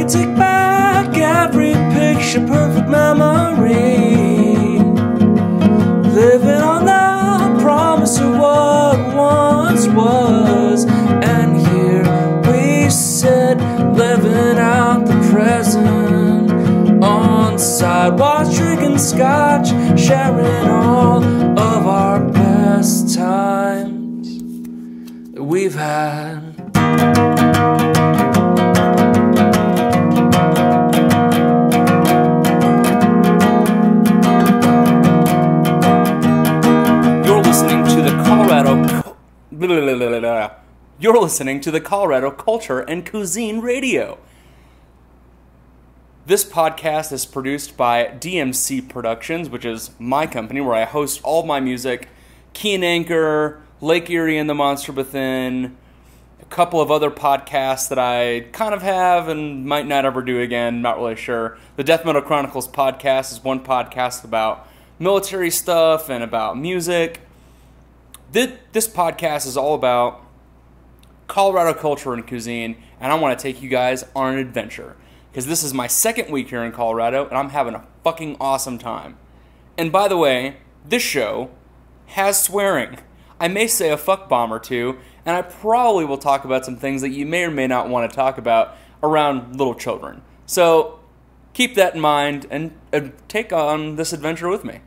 Take back every picture, perfect memory, living on the promise of what once was. And here we sit, living out the present, on sidewalks, drinking scotch, sharing all of our best times that we've had. You're listening to the Colorado Culture and Cusine Radio. This podcast is produced by DMC-Productions, which is my company where I host all my music. Key and Anchor, Lake Erie and the Monster Within, a couple of other podcasts that I kind of have and might not ever do again, not really sure. The Death Metal Chronicles podcast is one podcast about military stuff and about music. This podcast is all about Colorado culture and cuisine, and I want to take you guys on an adventure, because this is my second week here in Colorado, and I'm having a fucking awesome time. And by the way, this show has swearing. I may say a fuck bomb or two, and I probably will talk about some things that you may or may not want to talk about around little children. So keep that in mind and take on this adventure with me.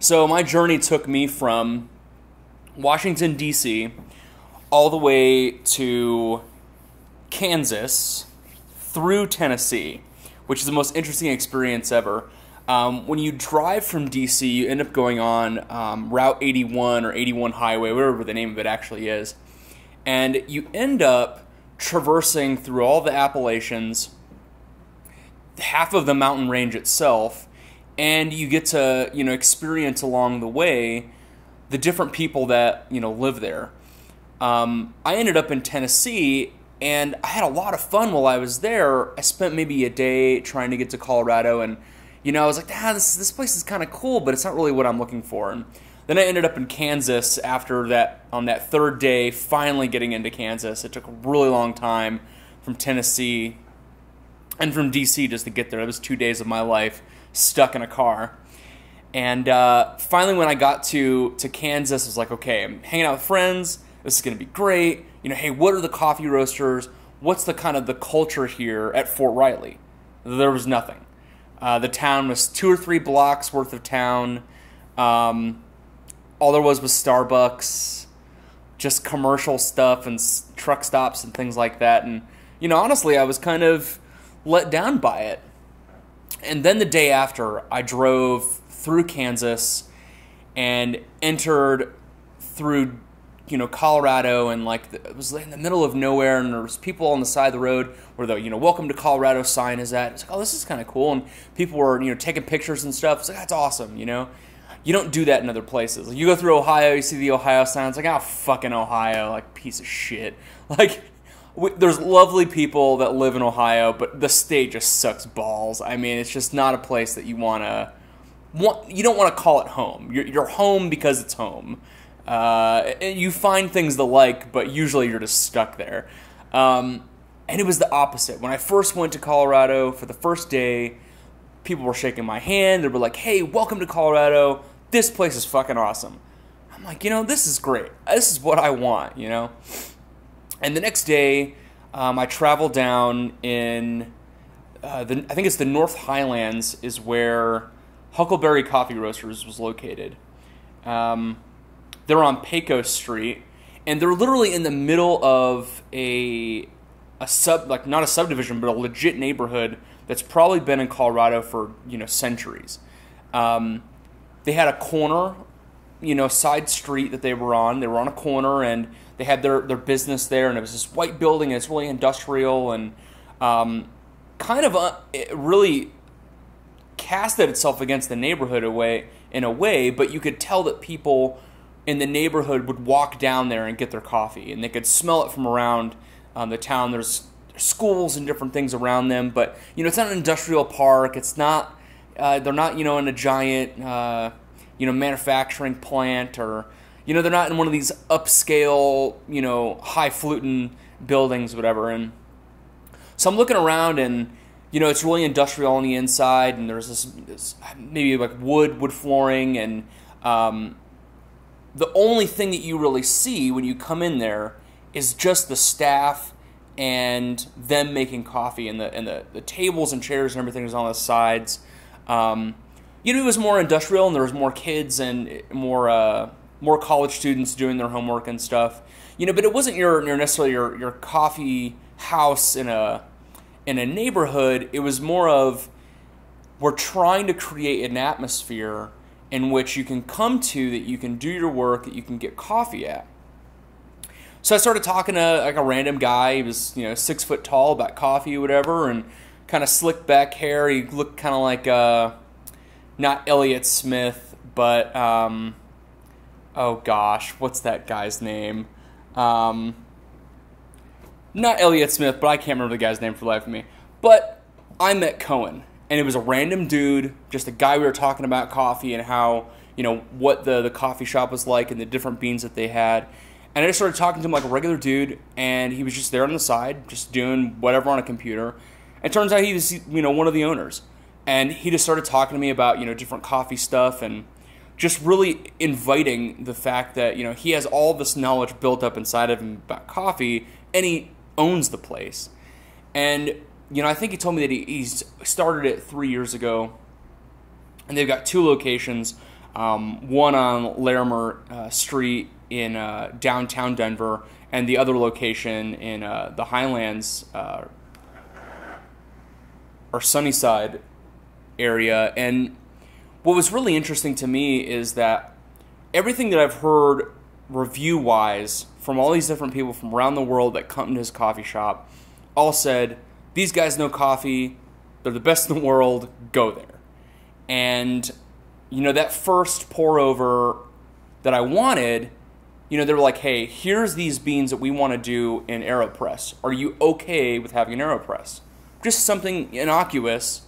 So my journey took me from Washington, D.C., all the way to Kansas, through Tennessee, which is the most interesting experience ever. When you drive from D.C., you end up going on Route 81 or 81 Highway, whatever the name of it actually is, and you end up traversing through all the Appalachians, half of the mountain range itself, and you get to, experience along the way the different people that, live there. I ended up in Tennessee, and I had a lot of fun while I was there. I spent maybe a day trying to get to Colorado, and, I was like, this place is kind of cool, but it's not really what I'm looking for. And then I ended up in Kansas after that, on that third day, finally getting into Kansas. It took a really long time from Tennessee and from D.C. just to get there. It was 2 days of my life stuck in a car. And finally when I got to Kansas, I was like, okay, I'm hanging out with friends. This is going to be great. Hey, what are the coffee roasters? What's the kind of the culture here at Fort Riley? There was nothing. The town was 2 or 3 blocks worth of town. All there was Starbucks, just commercial stuff and truck stops and things like that. And, honestly, I was kind of let down by it. And then the day after, I drove through Kansas and entered through, Colorado, and it was in the middle of nowhere, and there was people on the side of the road where the, welcome to Colorado sign is at. It's like, oh, this is kind of cool. And people were, taking pictures and stuff. It's like, that's awesome, You don't do that in other places. Like, you go through Ohio, you see the Ohio sign. It's like, oh, fucking Ohio, piece of shit. There's lovely people that live in Ohio, but the state just sucks balls. I mean, it's just not a place that you you don't want to call it home. You're home because it's home. You find things to like, but usually you're just stuck there. And it was the opposite. When I first went to Colorado for the first day, people were shaking my hand. They were like, hey, welcome to Colorado. This place is fucking awesome. I'm like, this is great. This is what I want, And the next day, I traveled down in, I think it's the North Highlands is where Huckleberry Coffee Roasters was located. They're on Pecos Street, and they're literally in the middle of not a subdivision, but a legit neighborhood that's probably been in Colorado for, centuries. They had a corner, side street that they were on. They were on a corner, and they had their business there, and it was this white building, and it's really industrial, and it really casted itself against the neighborhood in a way, but you could tell that people in the neighborhood would walk down there and get their coffee, and they could smell it from around the town. There's schools and different things around them, but it's not an industrial park. It's not. They're not in a giant manufacturing plant, or they're not in one of these upscale highfalutin buildings, whatever. And so I'm looking around, and it's really industrial on the inside, and there's this maybe like wood flooring, and the only thing that you really see when you come in there is just the staff and them making coffee, and the tables and chairs and everything is on the sides. It was more industrial, and there was more kids and more college students doing their homework and stuff. But it wasn't your necessarily your coffee house in a neighborhood. It was more of, we're trying to create an atmosphere in which you can come to, that you can do your work, that you can get coffee at. So I started talking to like a random guy. He was 6 foot tall, about coffee or whatever, and kind of slicked back hair. He looked kind of like not Elliott Smith, but oh gosh, what's that guy's name? Not Elliott Smith, but I can't remember the guy's name for the life of me. But I met Cohen, and it was a random dude, just a guy we were talking about coffee and how, what the coffee shop was like and the different beans that they had. And I just started talking to him like a regular dude, and he was just there on the side, just doing whatever on a computer. It turns out he was, one of the owners. And he just started talking to me about, different coffee stuff, and just really inviting the fact that, he has all this knowledge built up inside of him about coffee, and he owns the place. And, I think he told me that he started it 3 years ago, and they've got 2 locations, one on Larimer Street in downtown Denver, and the other location in the Highlands or Sunnyside area. And what was really interesting to me is that everything that I've heard review-wise from all these different people from around the world that come to his coffee shop all said, these guys know coffee, they're the best in the world, go there. And, that first pour over that I wanted, they were like, hey, here's these beans that we want to do in AeroPress. Are you okay with having an AeroPress? Just something innocuous,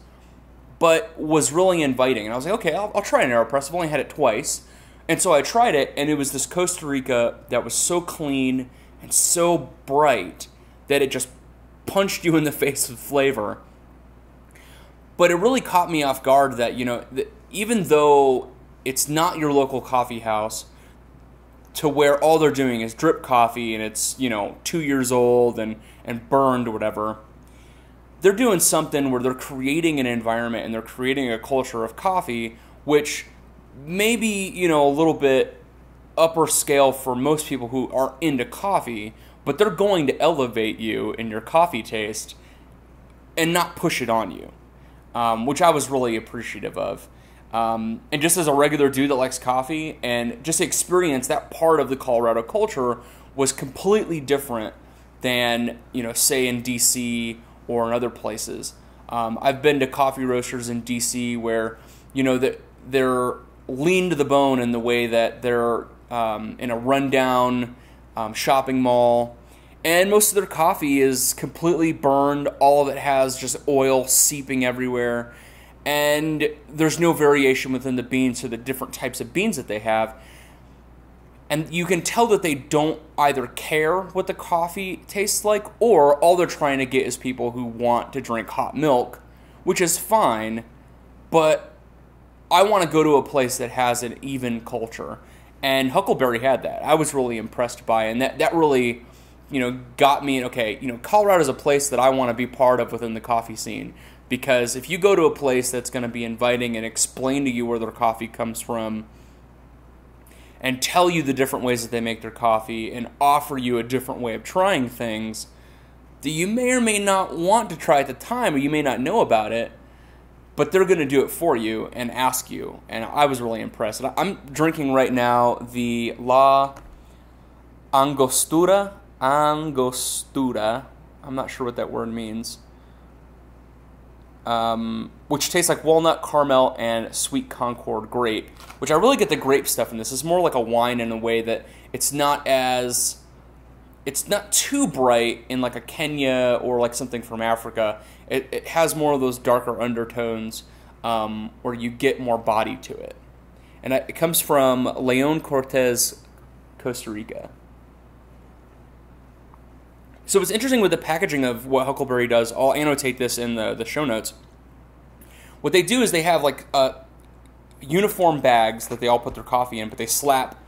but was really inviting. And I was like, okay, I'll try an AeroPress. I've only had it twice. And so I tried it, and it was this Costa Rica that was so clean and so bright that it just punched you in the face with flavor. But it really caught me off guard that, even though it's not your local coffee house, to where all they're doing is drip coffee, and it's, 2 years old and burned or whatever, they're doing something where they're creating an environment and they're creating a culture of coffee, which may be, a little bit upper scale for most people who are into coffee, but they're going to elevate you in your coffee taste and not push it on you, which I was really appreciative of. And just as a regular dude that likes coffee, and just experience that part of the Colorado culture was completely different than, say in DC or in other places. I've been to coffee roasters in DC where, that they're lean to the bone in the way that they're in a rundown shopping mall, and most of their coffee is completely burned. All of it has just oil seeping everywhere, and there's no variation within the beans to the different types of beans that they have. And you can tell that they don't either care what the coffee tastes like, or all they're trying to get is people who want to drink hot milk, which is fine, but I want to go to a place that has an even culture. And Huckleberry had that. I was really impressed by it, and that really, got me, okay, Colorado is a place that I want to be part of within the coffee scene. Because if you go to a place that's going to be inviting and explain to you where their coffee comes from, and tell you the different ways that they make their coffee, and offer you a different way of trying things that you may or may not want to try at the time, or you may not know about it, but they're going to do it for you and ask you. And I was really impressed. I'm drinking right now the La Angostura. I'm not sure what that word means. Which tastes like walnut, caramel, and sweet Concord grape, which I really get the grape stuff in this. It's more like a wine in a way that it's not as it's not too bright in like a Kenya or like something from Africa. It has more of those darker undertones where you get more body to it. And it comes from Leon Cortez, Costa Rica. So what's interesting with the packaging of what Huckleberry does, I'll annotate this in the show notes. What they do is they have like uniform bags that they all put their coffee in, but they slap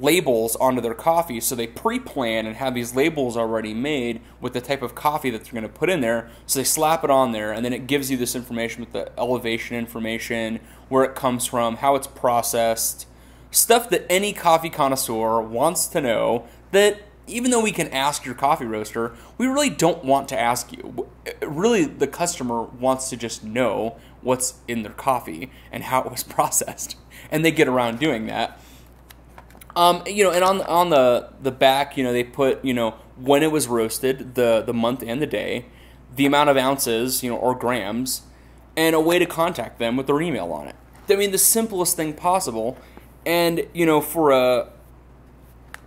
labels onto their coffee, so they pre-plan and have these labels already made with the type of coffee that they're going to put in there. So they slap it on there, and then it gives you this information with the elevation information, where it comes from, how it's processed, stuff that any coffee connoisseur wants to know, that even though we can ask your coffee roaster, we really don't want to ask you. Really, the customer wants to just know what's in their coffee and how it was processed, and they get around doing that. And on the back, they put, when it was roasted, the month and the day, the amount of ounces, or grams, and a way to contact them with their email on it. I mean, the simplest thing possible. And, for a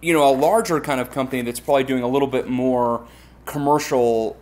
larger kind of company that's probably doing a little bit more commercial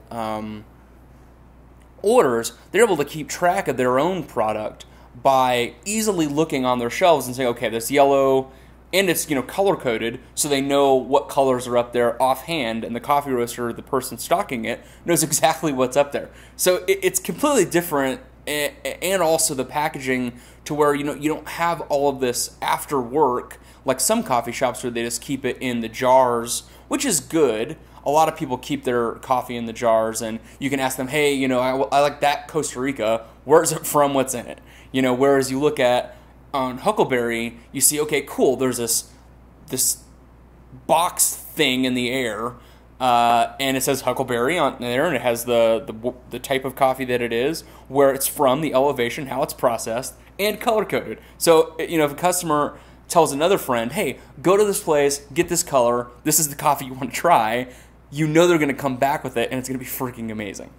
orders, they're able to keep track of their own product by easily looking on their shelves and saying, okay, this yellow, and it's color coded, so they know what colors are up there offhand, and the coffee roaster, the person stocking it, knows exactly what's up there. So it's completely different, and also the packaging to where you don't have all of this after work like some coffee shops where they just keep it in the jars, which is good. A lot of people keep their coffee in the jars, and you can ask them, hey, I like that Costa Rica. Where's it from? What's in it? Whereas you look at on Huckleberry, you see, okay, cool, there's this box thing in the air, and it says Huckleberry on there, and it has the type of coffee that it is, where it's from, the elevation, how it's processed, and color-coded. So, if a customer tells another friend, hey, go to this place, get this color, this is the coffee you want to try, they're going to come back with it, and it's going to be freaking amazing.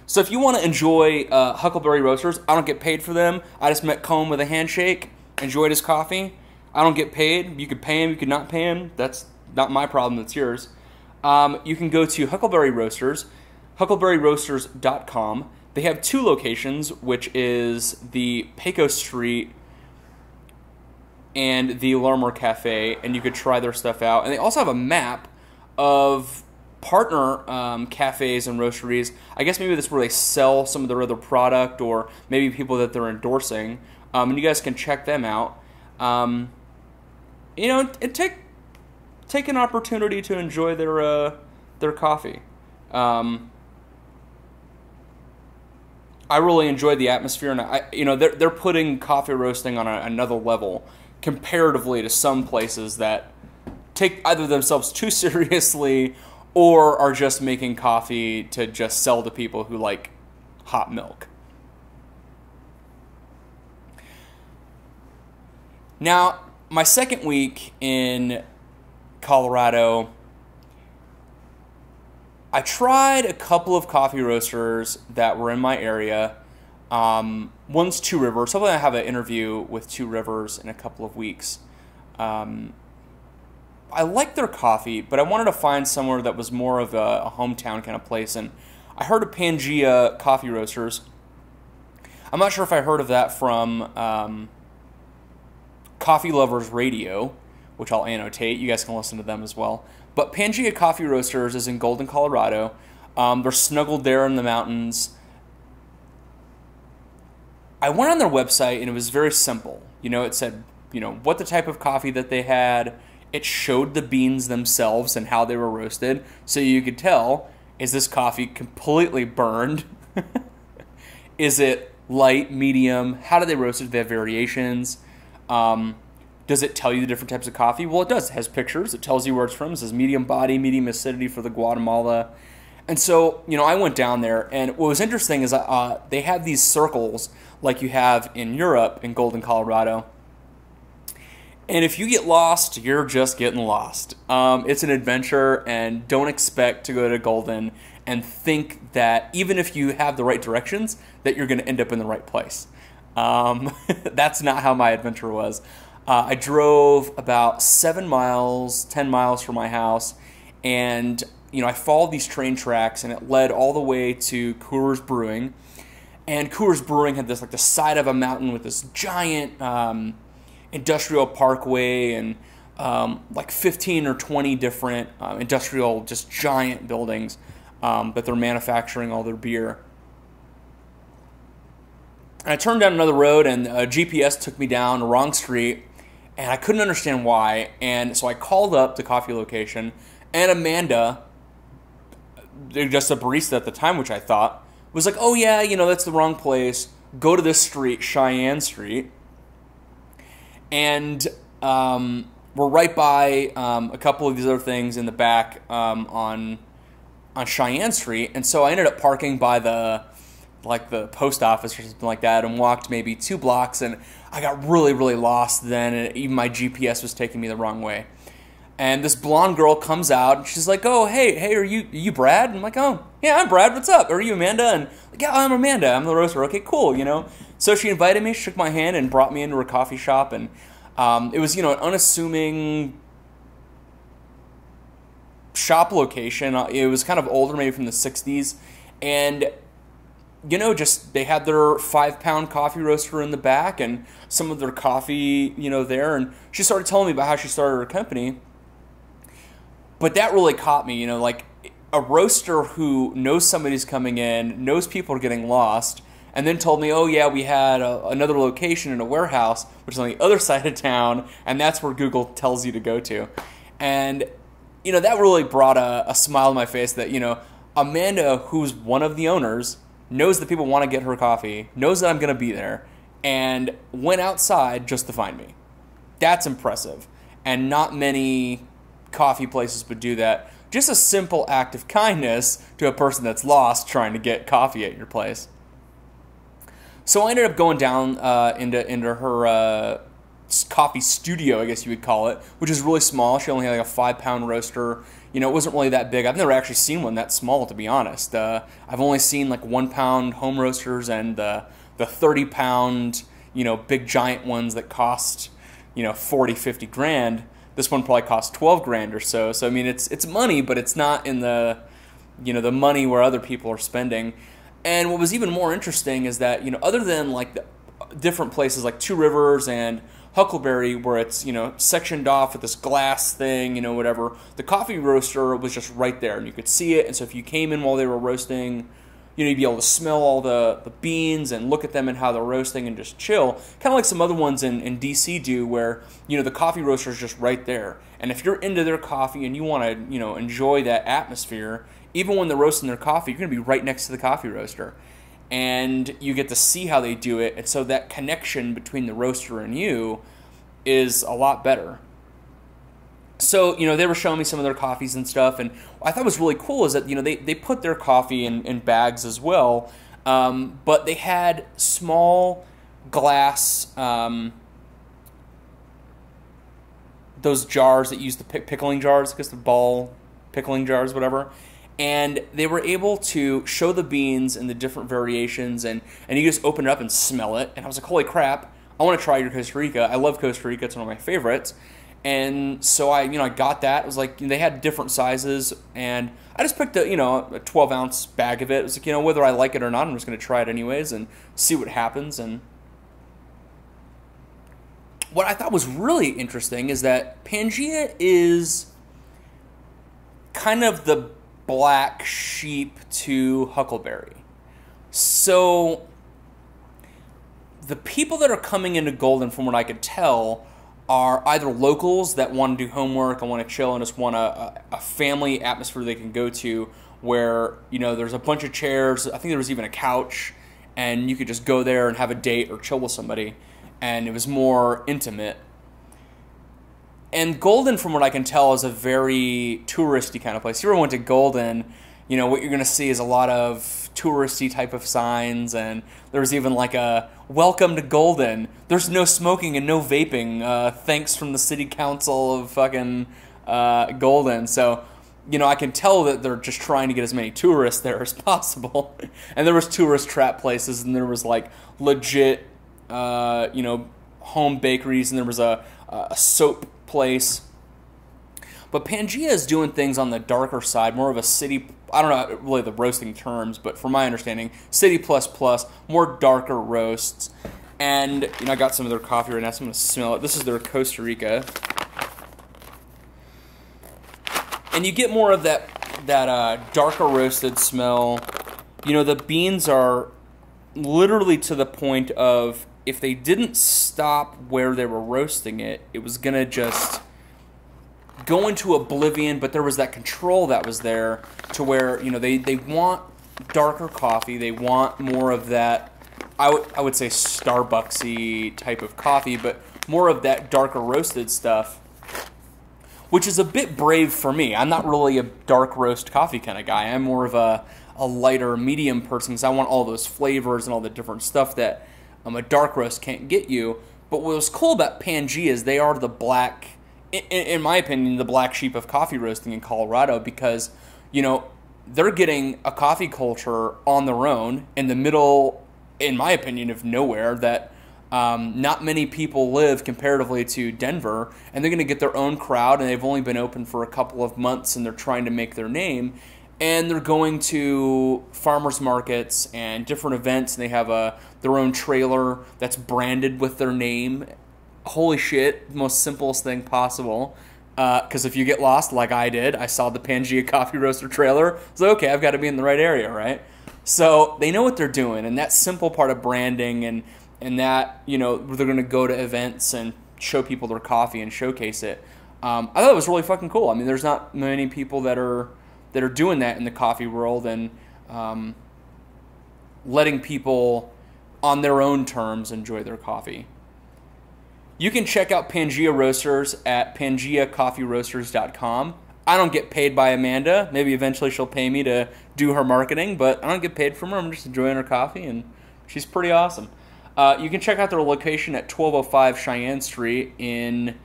So if you want to enjoy Huckleberry Roasters, I don't get paid for them. I just met Cohn with a handshake, enjoyed his coffee. I don't get paid. You could pay him, you could not pay him. That's not my problem, that's yours. You can go to Huckleberry Roasters, huckleberryroasters.com. They have two locations, which is the Pecos Street and the Larmor Cafe, and you could try their stuff out. And they also have a map of partner cafes and roasteries. I guess maybe that's where they sell some of their other product, or maybe people that they're endorsing. And you guys can check them out. And take an opportunity to enjoy their coffee. I really enjoyed the atmosphere, and they're putting coffee roasting on another level comparatively to some places that take either themselves too seriously or are just making coffee to just sell to people who like hot milk. Now, my second week in Colorado, I tried a couple of coffee roasters that were in my area. One's Two Rivers. Hopefully I have an interview with Two Rivers in a couple of weeks. I like their coffee, but I wanted to find somewhere that was more of a hometown kind of place. And I heard of Pangea Coffee Roasters. I'm not sure if I heard of that from Coffee Lovers Radio, which I'll annotate. You guys can listen to them as well. But Pangea Coffee Roasters is in Golden, Colorado. They're snuggled there in the mountains. I went on their website, and it was very simple. It said, what the type of coffee that they had. It showed the beans themselves and how they were roasted, so you could tell, is this coffee completely burned? Is it light, medium? How do they roast it? Do they have variations? Does it tell you the different types of coffee? Well, it does. It has pictures. It tells you where it's from. It says medium body, medium acidity for the Guatemala. And so, I went down there, and what was interesting is they have these circles like you have in Europe in Golden, Colorado. And if you get lost, you're just getting lost. It's an adventure, and don't expect to go to Golden and think that even if you have the right directions, that you're going to end up in the right place. That's not how my adventure was. I drove about 7 miles, 10 miles from my house, and I followed these train tracks, and it led all the way to Coors Brewing. And Coors Brewing had this like the side of a mountain with this giant industrial parkway and like 15 or 20 different industrial, just giant buildings that they're manufacturing all their beer. And I turned down another road, and GPS took me down the wrong street, and I couldn't understand why. And so I called up the coffee location, and Amanda, just a barista at the time, which I thought, was like, oh yeah, that's the wrong place. Go to this street, Cheyenne Street. And we're right by a couple of these other things in the back on Cheyenne Street. And so I ended up parking by the post office or something like that, and walked maybe 2 blocks, and I got really, really lost then, and even my GPS was taking me the wrong way. And this blonde girl comes out, and she's like, oh, hey, are you Brad? And I'm like, oh, yeah, I'm Brad, what's up? Are you Amanda? And like, yeah, I'm Amanda, I'm the roaster. Okay, cool, So she invited me, shook my hand, and brought me into her coffee shop, and it was, an unassuming shop location. It was kind of older, maybe from the 60s, and just they had their 5-pound coffee roaster in the back and some of their coffee, there. And she started telling me about how she started her company. But that really caught me, like a roaster who knows somebody's coming in, knows people are getting lost, and then told me, oh yeah, we had another location in a warehouse, which is on the other side of town, and that's where Google tells you to go to. And, that really brought a smile on my face that, Amanda, who's one of the owners, knows that people want to get her coffee, knows that I'm going to be there, and went outside just to find me. That's impressive. And not many coffee places would do that. Just a simple act of kindness to a person that's lost trying to get coffee at your place. So I ended up going down into her coffee studio, I guess you would call it, which is really small. She only had like a 5-pound roaster. It wasn't really that big. I've never actually seen one that small, to be honest. I've only seen like 1-pound home roasters and the 30-pound, big giant ones that cost, 40, 50 grand. This one probably cost 12 grand or so. So, I mean, it's money, but it's not in the, the money where other people are spending. And what was even more interesting is that, other than like the different places like Two Rivers and Huckleberry, where it's, sectioned off with this glass thing, whatever, the coffee roaster was just right there, and you could see it. And so if you came in while they were roasting, you'd be able to smell all the beans and look at them and how they're roasting and just chill. Kind of like some other ones in DC do, where, the coffee roaster is just right there. And if you're into their coffee and you want to, enjoy that atmosphere, even when they're roasting their coffee, you're going to be right next to the coffee roaster. And you get to see how they do it, and so that connection between the roaster and you is a lot better. So, they were showing me some of their coffees and stuff, and what I thought was really cool is that, they put their coffee in bags as well, but they had small glass, those jars that use the pickling jars, I guess the ball pickling jars, whatever. And they were able to show the beans and the different variations, and you just open it up and smell it. And I was like, holy crap, I want to try your Costa Rica. I love Costa Rica. It's one of my favorites. And so I got that. It was like, they had different sizes, and I just picked a 12-ounce bag of it. It was like, whether I like it or not, I'm just going to try it anyways and see what happens. And what I thought was really interesting is that Pangea is kind of the black sheep to Huckleberry. So the people that are coming into Golden, from what I could tell, are either locals that want to do homework and want to chill and just want a family atmosphere they can go to, where there's a bunch of chairs. I think there was even a couch, and you could just go there and have a date or chill with somebody, and it was more intimate. And Golden, from what I can tell, is a very touristy kind of place. If you ever went to Golden, what you're going to see is a lot of touristy type of signs, and there's even like a welcome to Golden. There's no smoking and no vaping. Thanks from the city council of fucking Golden. So, I can tell that they're just trying to get as many tourists there as possible. And there was tourist trap places, and there was like legit, home bakeries, and there was a soap place. But Pangea is doing things on the darker side, more of a city, I don't know really the roasting terms, but from my understanding, city plus, more darker roasts. And, I got some of their coffee right now, so I'm going to smell it. This is their Costa Rica. And you get more of that darker roasted smell. The beans are literally to the point of, if they didn't stop where they were roasting it, it was going to just go into oblivion, but there was that control that was there to where, they want darker coffee. They want more of that, I would say Starbucksy type of coffee, but more of that darker roasted stuff, which is a bit brave for me. I'm not really a dark roast coffee kind of guy. I'm more of a lighter medium person because I want all those flavors and all the different stuff that a dark roast can't get you. But what was cool about Pangea is they are the black, in my opinion, the black sheep of coffee roasting in Colorado, because, they're getting a coffee culture on their own in the middle, in my opinion, of nowhere that not many people live comparatively to Denver, and they're going to get their own crowd, and they've only been open for a couple of months, and they're trying to make their name, and they're going to farmers markets and different events, and they have their own trailer that's branded with their name. Holy shit, most simplest thing possible. Because if you get lost like I did, I saw the Pangea Coffee Roaster trailer. So, okay, I've got to be in the right area, right? So they know what they're doing, and that simple part of branding and that, they're going to go to events and show people their coffee and showcase it. I thought it was really fucking cool. I mean, there's not many people that are doing that in the coffee world, and letting people on their own terms enjoy their coffee. You can check out Pangea Roasters at PangeaCoffeeRoasters.com. I don't get paid by Amanda. Maybe eventually she'll pay me to do her marketing, but I don't get paid from her. I'm just enjoying her coffee, and she's pretty awesome. You can check out their location at 1205 Cheyenne Street in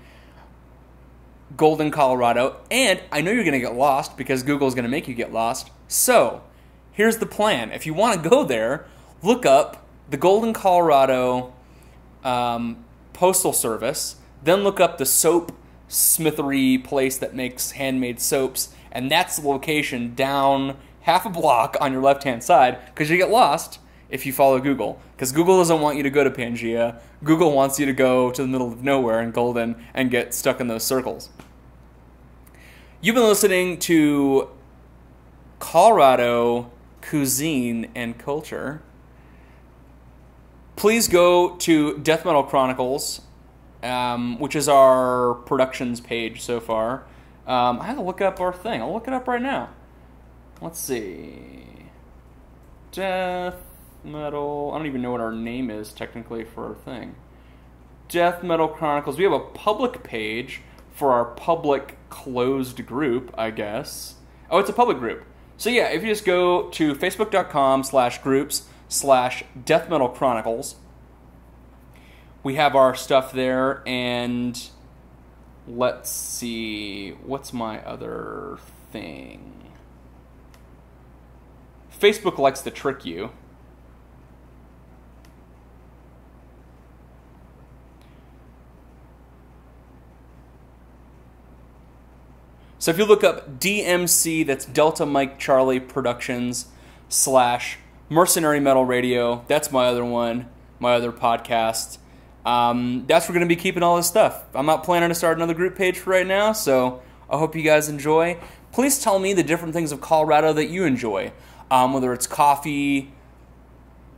Golden, Colorado. And I know you're going to get lost because Google's going to make you get lost. So here's the plan. If you want to go there, look up the Golden, Colorado Postal Service, then look up the soap smithery place that makes handmade soaps, and that's the location down half a block on your left-hand side, because you get lost if you follow Google, because Google doesn't want you to go to Pangea. Google wants you to go to the middle of nowhere in Golden and get stuck in those circles. You've been listening to Colorado Cuisine and Culture. Please go to Death Metal Chronicles, which is our productions page so far. I have to look up our thing. I'll look it up right now. Let's see. Death Metal. I don't even know what our name is technically for our thing. Death Metal Chronicles. We have a public page for our public closed group, I guess. Oh, it's a public group. So yeah, if you just go to facebook.com/groups/Death Metal Chronicles, we have our stuff there, and let's see, what's my other thing? Facebook likes to trick you. So if you look up DMC, that's Delta Mike Charlie Productions / Mercenary Metal Radio, that's my other one, my other podcast. That's where we're going to be keeping all this stuff. I'm not planning to start another group page for right now, so I hope you guys enjoy. Please tell me the different things of Colorado that you enjoy. Whether it's coffee,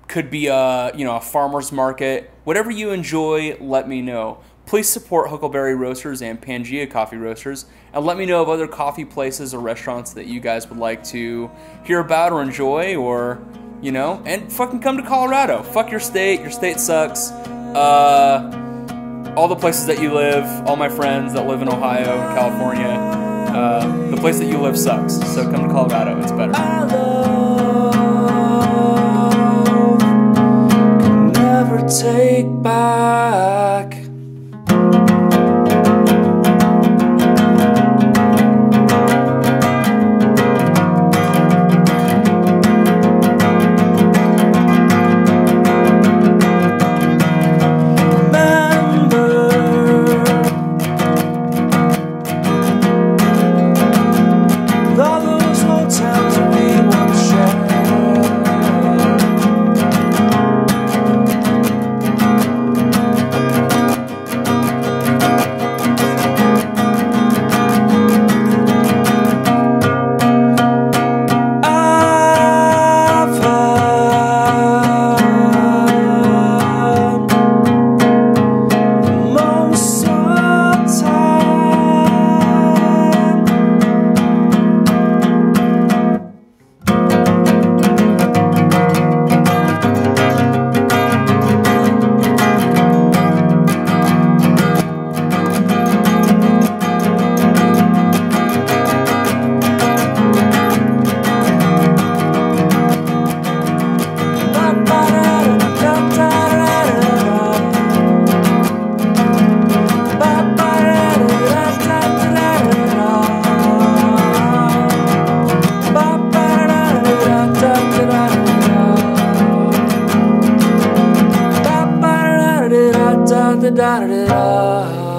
could be a farmer's market, whatever you enjoy, let me know. Please support Huckleberry Roasters and Pangea Coffee Roasters, and let me know of other coffee places or restaurants that you guys would like to hear about or enjoy, or, and fucking come to Colorado. Fuck your state sucks. All the places that you live, all my friends that live in Ohio and California, the place that you live sucks, so come to Colorado, it's better. My love can never take back. da da da da.